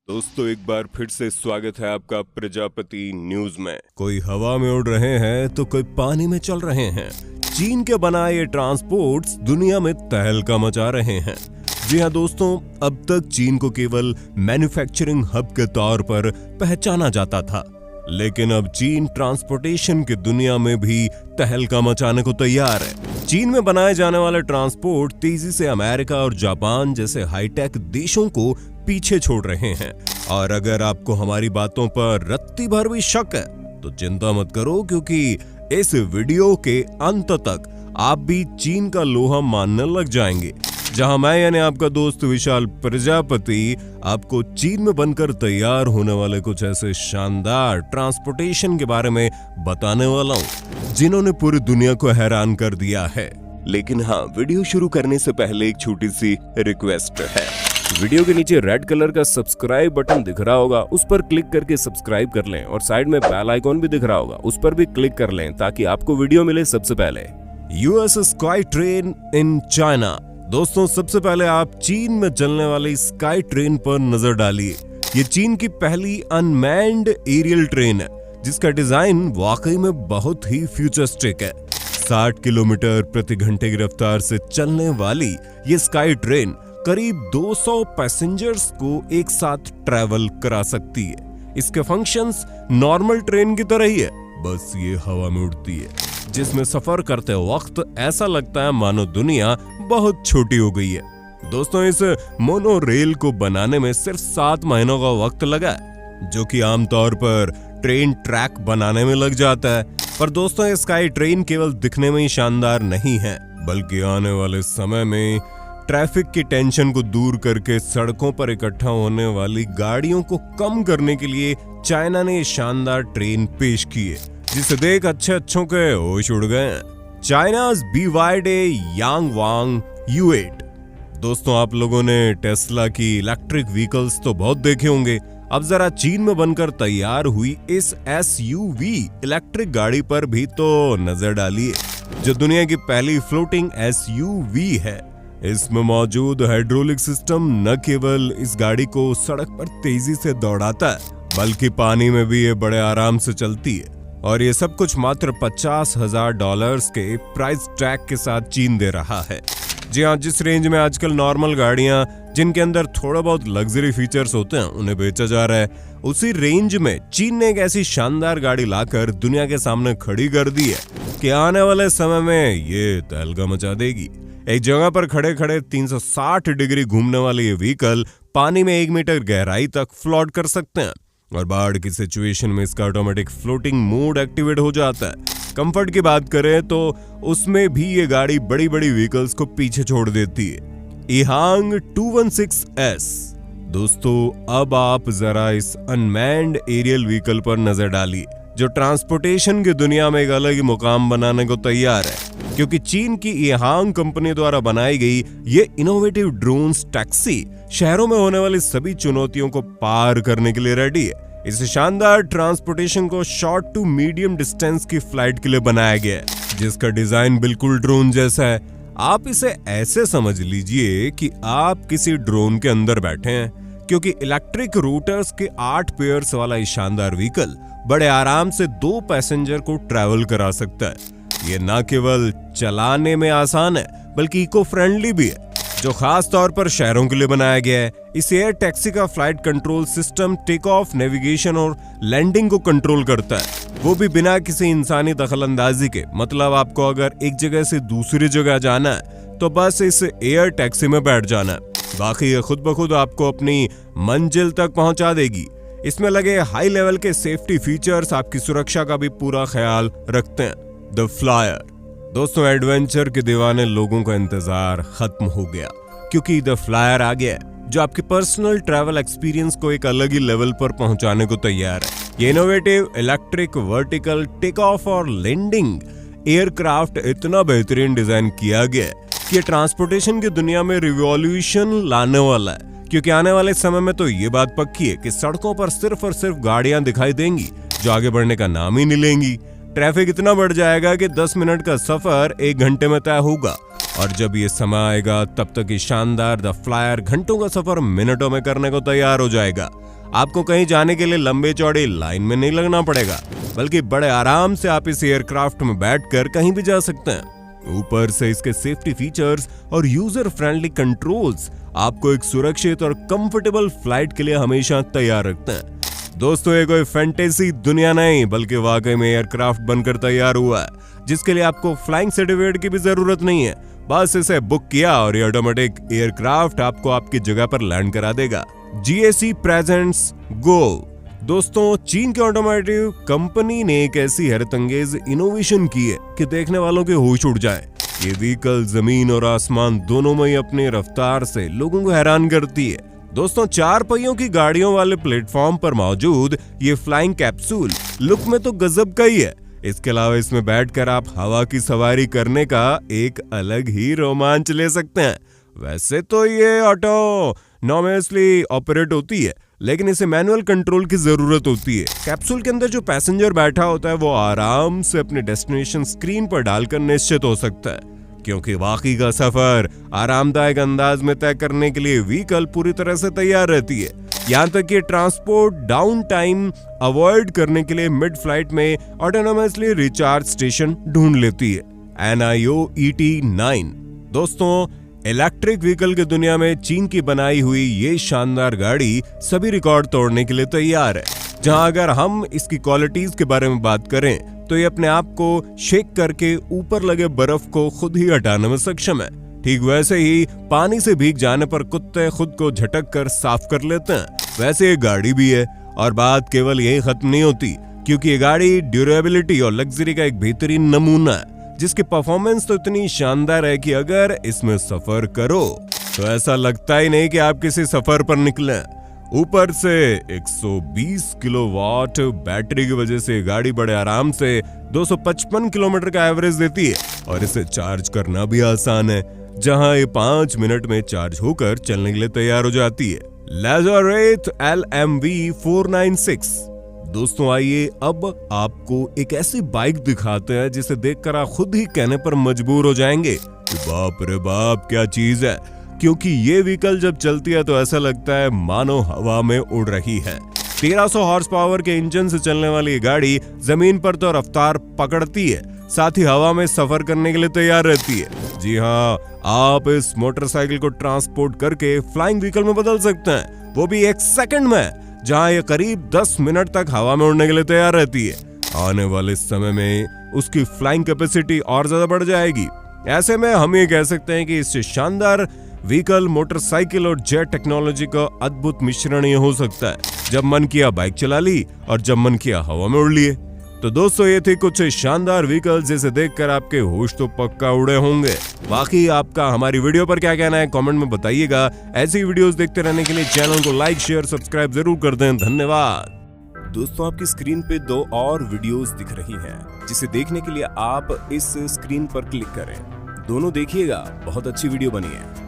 दोस्तों एक बार फिर से स्वागत है आपका प्रजापति न्यूज में। कोई हवा में उड़ रहे हैं तो कोई पानी में चल रहे हैं। चीन के बनाए ये ट्रांसपोर्ट्स दुनिया में तहलका मचा रहे हैं। जी हाँ दोस्तों, अब तक चीन को केवल मैन्युफैक्चरिंग हब के तौर पर पहचाना जाता था, लेकिन अब चीन ट्रांसपोर्टेशन की दुनिया में भी तहलका मचाने को तैयार है। चीन में बनाए जाने वाले ट्रांसपोर्ट तेजी से अमेरिका और जापान जैसे हाईटेक देशों को पीछे छोड़ रहे हैं। और अगर आपको हमारी बातों पर रत्ती भर भी शक है तो चिंता मत करो, क्योंकि इस वीडियो के अंत तक आप भी चीन का लोहा मानने लग जाएंगे। जहां मैं यानी आपका दोस्त विशाल प्रजापति आपको चीन में बनकर तैयार होने वाले कुछ ऐसे शानदार ट्रांसपोर्टेशन के बारे में बताने वाला हूं जिन्होंने पूरी दुनिया को हैरान कर दिया है। लेकिन हाँ, वीडियो शुरू करने से पहले एक छोटी सी रिक्वेस्ट है। वीडियो के नीचे रेड कलर का सब्सक्राइब बटन दिख रहा होगा, उस पर क्लिक करके सब्सक्राइब कर लें और साइड में बेल आइकॉन भी दिख रहा होगा, उस पर भी क्लिक कर लें ताकि आपको वीडियो मिले सबसे पहले। US sky train in China. दोस्तों सबसे पहले आप चीन में चलने वाली स्काई ट्रेन पर नजर डालिए। ये चीन की पहली अनमैन्ड एरियल ट्रेन है जिसका डिजाइन वाकई में बहुत ही फ्यूचरिस्टिक है। 60 किलोमीटर प्रति घंटे की रफ्तार से चलने वाली ये स्काई ट्रेन करीब 200 पैसेंजर्स को एक साथ ट्रैवल करा सकती है। इसके फंक्शंस नॉर्मल ट्रेन की तरह ही है, बस ये हवा में उड़ती है, जिसमें सफर करते वक्त ऐसा लगता है मानो दुनिया बहुत छोटी हो गई है। दोस्तों इस मोनो रेल को बनाने में सिर्फ 7 महीनों का वक्त लगा है, जो कि आमतौर पर ट्रेन ट्रैक बनाने में लग जाता है। पर दोस्तों ये स्काई ट्रेन केवल दिखने में ही शानदार नहीं है, बल्कि आने वाले समय में ट्रैफिक की टेंशन को दूर करके सड़कों पर इकट्ठा होने वाली गाड़ियों को कम करने के लिए चाइना ने शानदार ट्रेन पेश की है, जिसे देख अच्छों के होश उड़ गए हैं। चाइना's BYD यांगवांग U8। दोस्तों आप लोगों ने टेस्ला की इलेक्ट्रिक व्हीकल्स तो बहुत देखे होंगे, अब जरा चीन में बनकर तैयार हुई इस SUV इलेक्ट्रिक गाड़ी पर भी तो नजर डालिए, जो दुनिया की पहली फ्लोटिंग SUV है। इसमें मौजूद हाइड्रोलिक सिस्टम न केवल इस गाड़ी को सड़क पर तेजी से दौड़ाता है, बल्कि पानी में भी ये बड़े आराम से चलती है। और ये सब कुछ मात्र $50,000 के प्राइस टैग के साथ चीन दे रहा है। जी हाँ, जिस रेंज में आजकल नॉर्मल गाड़ियां जिनके अंदर थोड़ा बहुत लग्जरी फीचर्स होते हैं उन्हें बेचा जा रहा है, उसी रेंज में चीन ने एक ऐसी शानदार गाड़ी लाकर दुनिया के सामने खड़ी कर दी है कि आने वाले समय में ये तहलका मचा देगी। एक जगह पर खड़े खड़े 360 डिग्री घूमने वाले ये व्हीकल पानी में 1 मीटर गहराई तक फ्लोट कर सकते हैं, और बाढ़ की सिचुएशन में इसका ऑटोमेटिक फ्लोटिंग मोड एक्टिवेट हो जाता है। कंफर्ट की बात करें तो उसमें भी ये गाड़ी बड़ी बड़ी व्हीकल्स को पीछे छोड़ देती है। ईहांग 216S। दोस्तों अब आप जरा इस अनमैन्ड एरियल व्हीकल पर नजर डालिए, जो ट्रांसपोर्टेशन की दुनिया में एक अलग ही मुकाम बनाने को तैयार है, क्योंकि चीन की ईहांग कंपनी द्वारा बनाई गई ये इनोवेटिव ड्रोन्स टैक्सी शहरों में होने वाली सभी चुनौतियों को पार करने के लिए रेडी है। इस शानदार ट्रांसपोर्टेशन को शॉर्ट टू मीडियम डिस्टेंस की फ्लाइट के लिए बनाया गया है, जिसका डिजाइन बिल्कुल ड्रोन जैसा है। आप इसे ऐसे समझ लीजिए कि आप किसी ड्रोन के अंदर बैठे हैं, क्योंकि इलेक्ट्रिक रोटर्स के 8 पेयर्स वाला ये शानदार व्हीकल बड़े आराम से 2 पैसेंजर को ट्रैवल करा सकता है। ये न केवल चलाने में आसान है, बल्कि इको फ्रेंडली भी है, जो खास तौर पर शहरों के लिए बनाया गया है। इस एयर टैक्सी का flight control system take off, navigation और लैंडिंग को कंट्रोल करता है, वो भी बिना किसी इंसानी दखलंदाजी के। मतलब आपको अगर एक जगह से दूसरी जगह जाना है तो बस इस एयर टैक्सी में बैठ जाना है, बाकी ये खुद ब खुद आपको अपनी मंजिल तक पहुंचा देगी। इसमें लगे हाई लेवल के सेफ्टी फीचर्स आपकी सुरक्षा का भी पूरा ख्याल रखते हैं। The flyer. दोस्तों एडवेंचर के दीवाने लोगों का इंतजार खत्म हो गया, क्योंकि द फ्लायर आ गया, जो आपके पर्सनल ट्रैवल एक्सपीरियंस को एक अलग ही लेवल पर पहुंचाने को तैयार है। ये innovative electric vertical take off और लैंडिंग एयरक्राफ्ट इतना बेहतरीन डिजाइन किया गया है कि ट्रांसपोर्टेशन की दुनिया में रिवॉल्यूशन लाने वाला है, क्योंकि आने वाले समय में तो ये बात पक्की है कि सड़कों पर सिर्फ और सिर्फ गाड़ियां दिखाई देंगी जो आगे बढ़ने का नाम ही नहीं लेंगी। ट्रैफिक इतना बढ़ जाएगा कि 10 मिनट का सफर 1 घंटे में तय होगा, और जब ये समय आएगा तब तक ये शानदार द फ्लायर घंटों का सफर मिनटों में करने को तैयार हो जाएगा। आपको कहीं जाने के लिए लंबे चौड़े लाइन में नहीं लगना पड़ेगा, बल्कि बड़े आराम से आप इस एयरक्राफ्ट में बैठकर कहीं भी जा सकते हैं। ऊपर से इसके सेफ्टी फीचर्स और यूजर फ्रेंडली कंट्रोल्स आपको एक सुरक्षित और कंफर्टेबल फ्लाइट के लिए हमेशा तैयार रखते हैं। दोस्तों, ये कोई फैंटेसी दुनिया नहीं, बल्कि वाकई में एयरक्राफ्ट बनकर तैयार हुआ है, जिसके लिए आपको फ्लाइंग सर्टिफिकेट की भी जरूरत नहीं है। बस इसे बुक किया और ये ऑटोमेटिक एयरक्राफ्ट आपको आपकी जगह पर लैंड करा देगा। GAC प्रेजेंट्स गो। दोस्तों, चीन के ऑटोमोटिव कंपनी ने एक ऐसी हैरतअंगेज इनोवेशन की है कि देखने वालों के होश उड़ जाए। ये व्हीकल जमीन और आसमान दोनों में ही अपनी रफ्तार से लोगों को हैरान करती है। दोस्तों, 4 पहियों की गाड़ियों वाले प्लेटफॉर्म पर मौजूद ये फ्लाइंग कैप्सूल लुक में तो गजब का ही है। इसके अलावा इसमें बैठकर आप हवा की सवारी करने का एक अलग ही रोमांच ले सकते हैं। वैसे तो ये ऑटोनॉमसली ऑपरेट होती है, लेकिन इसे मैनुअल कंट्रोल की जरूरत होती है। कैप्सूल के अंदर जो पैसेंजर बैठा होता है वो आराम से अपने डेस्टिनेशन स्क्रीन पर डालकर निश्चित हो सकता है, क्योंकि बाकी का सफर आरामदायक अंदाज में तय करने के लिए व्हीकल पूरी तरह से तैयार रहती है। यहाँ तक कि ट्रांसपोर्ट डाउन टाइम अवॉइड करने के लिए मिड फ्लाइट में ऑटोनोमसली रिचार्ज स्टेशन ढूंढ लेती है। NIO ET9। दोस्तों, इलेक्ट्रिक व्हीकल की दुनिया में चीन की बनाई हुई ये शानदार गाड़ी सभी रिकॉर्ड तोड़ने के लिए तैयार है। जहां अगर हम इसकी क्वालिटीज के बारे में बात करें तो ये अपने आप को शेक करके ऊपर लगे बर्फ को खुद ही हटाने में सक्षम है। ठीक वैसे ही पानी से भीग जाने पर कुत्ते खुद को झटक कर साफ कर लेते हैं, वैसे ये गाड़ी भी है। और बात केवल यही खत्म नहीं होती, क्योंकि ये गाड़ी ड्यूरेबिलिटी और लग्जरी का एक बेहतरीन नमूना है, जिसकी परफॉर्मेंस तो इतनी शानदार है कि अगर इसमें सफर करो तो ऐसा लगता ही नहीं कि आप किसी सफर पर निकले। ऊपर से 120 किलोवाट बैटरी की वजह से गाड़ी बड़े आराम से 255 किलोमीटर का एवरेज देती है, और इसे चार्ज करना भी आसान है, जहां ये 5 मिनट में चार्ज होकर चलने के लिए तैयार हो जाती है। Lazareth LMV 496। दोस्तों, आइए अब आपको एक ऐसी बाइक दिखाते हैं जिसे देखकर आप खुद ही कहने पर मजबूर हो जाएंगे कि बाप रे बाप क्या चीज है, क्योंकि ये व्हीकल जब चलती है तो ऐसा लगता है मानो हवा में उड़ रही है। 1300 हॉर्स पावर के इंजन से चलने वाली ये गाड़ी जमीन पर तो रफ्तार पकड़ती है, साथ ही हवा में सफर करने के लिए तैयार रहती है। जी हाँ, आप इस मोटरसाइकिल को ट्रांसपोर्ट करके फ्लाइंग व्हीकल में बदल सकते हैं, वो भी 1 सेकंड में, जहां ये करीब 10 मिनट तक हवा में उड़ने के लिए तैयार रहती है। आने वाले समय में उसकी फ्लाइंग कैपेसिटी और ज्यादा बढ़ जाएगी। ऐसे में हम ये कह सकते हैं कि इससे शानदार व्हीकल, मोटरसाइकिल और जेट टेक्नोलॉजी का अद्भुत मिश्रण ये हो सकता है। जब मन किया बाइक चला ली और जब मन किया हवा में उड़ लिए। तो दोस्तों, ये थे कुछ शानदार व्हीकल जिसे देखकर आपके होश तो पक्का उड़े होंगे। बाकी आपका हमारी वीडियो पर क्या कहना है कमेंट में बताइएगा। ऐसी वीडियोस देखते रहने के लिए चैनल को लाइक, शेयर, सब्सक्राइब जरूर कर दें। धन्यवाद। दोस्तों, आपकी स्क्रीन पे 2 और वीडियोस दिख रही हैं, जिसे देखने के लिए आप इस स्क्रीन पर क्लिक करें। दोनों देखिएगा, बहुत अच्छी वीडियो बनी है।